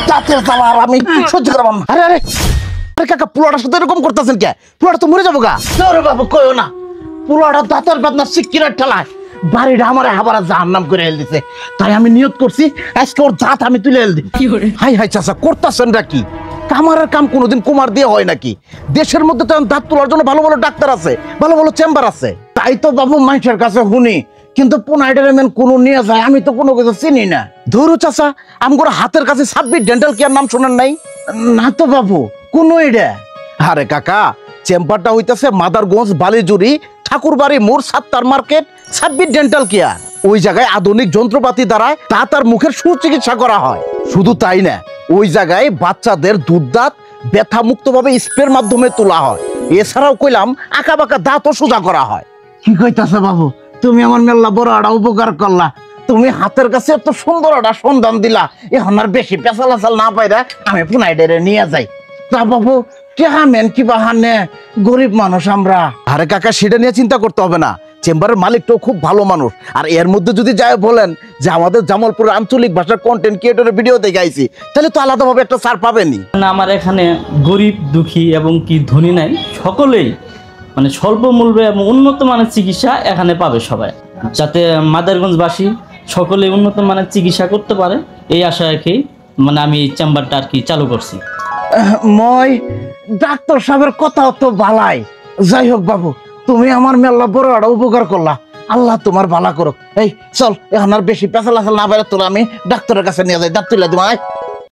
দাঁতের জ্বালা আর আমি সহ্য করব না। আরে আরে আরে কাকা পুরোটার সাথে এরকম করতেছেন কে? পুরোটা তো মরে যাবো গা। তোর বাবু কইও না, পুরোটা দাঁতের বেদনা সিকিরের ঠেলায় বাড়িটা আমার হাবারা জাহান্নাম করে এল দিছে। তাই আমি নিয়ত করছি আজকে ওর দাঁত আমি তুলে এল দিই। হাই হাই চাচা করতেছেন নাকি? কামারের কাম কোনোদিন কুমার দিয়ে হয় নাকি? দেশের মধ্যে তো দাঁত তোলার জন্য ভালো ভালো ডাক্তার আছে, ভালো ভালো চেম্বার আছে। তাই তো বাবু মানুষের কাছে শুনি, কিন্তু পুনাইডার এমন কোনো নিয়ে যায় আমি তো কোনো কিছু চিনি না। ধরু চাচা আমগোর হাতের কাছে 26 ডেন্টাল কেয়ার নাম শোনেন নাই? না তো বাবু কোন এটা? আরে কাকা চেম্বারটা হইতাছে মাদারগঞ্জ বালিজুরি ঠাকুরবাড়ি মোড় ৭ মার্কেট 26 ডেন্টাল কেয়ার। ওই জায়গায় আধুনিক যন্ত্রপাতি দ্বারা দাঁত আর মুখের সুচিকিৎসা করা হয়। শুধু তাই না, ওই জায়গায় বাচ্চাদের দুধ দাঁত ব্যথা মুক্ত ভাবে স্প্রের মাধ্যমে তোলা হয়। এছাড়াও কইলাম আঁকা বাঁকা দাঁতও সোজা করা হয়। কি কইতাছে বাবু, তুমি আমার মেলা বড় একটা উপকার করলা। তুমি হাতের কাছে এত সুন্দর একটা সন্ধান দিলা, এখন আর বেশি পেছালাচাল না পাইরা আমি পুনাইডারে নিয়ে যাই। তা বাবু টেহামেন কি বাহানে, গরিব মানুষ আমরা। আরে কাকা সেটা নিয়ে চিন্তা করতে হবে না, চেম্বারের মালিকটাও খুব ভালো মানুষ। আর এর মধ্যে যদি যায় বলেন যে আমাদের জামালপুরের আঞ্চলিক ভাষার কন্টেন্ট ক্রিয়েটরের ভিডিও দেখে আইছি, তাহলে তো আলাদাভাবে একটা ছাড় পাবেনি। আমার এখানে গরিব দুঃখী এবং কি ধনী নাই, সকলেই মানে স্বল্প মূল্যে এবং উন্নত মানের চিকিৎসা এখানে পাবে সবাই, যাতে মাদারগঞ্জবাসী সকলেই উন্নত মানের চিকিৎসা করতে পারে এই আশা রেখেই মানে আমি চেম্বারটা আর কি চালু করছি। মই ডাক্তার সাহেবের কথা তো ভালাই। যাই হোক বাবু, তুমি আমার মেলা বড় একটা উপকার করলা, আল্লাহ তোমার ভালো করো। এই চল এখন আর বেশি পেছালাচাল না বাইরে তোলা, আমি ডাক্তারের কাছে নিয়ে যাই, দাঁত তুলে দিবা।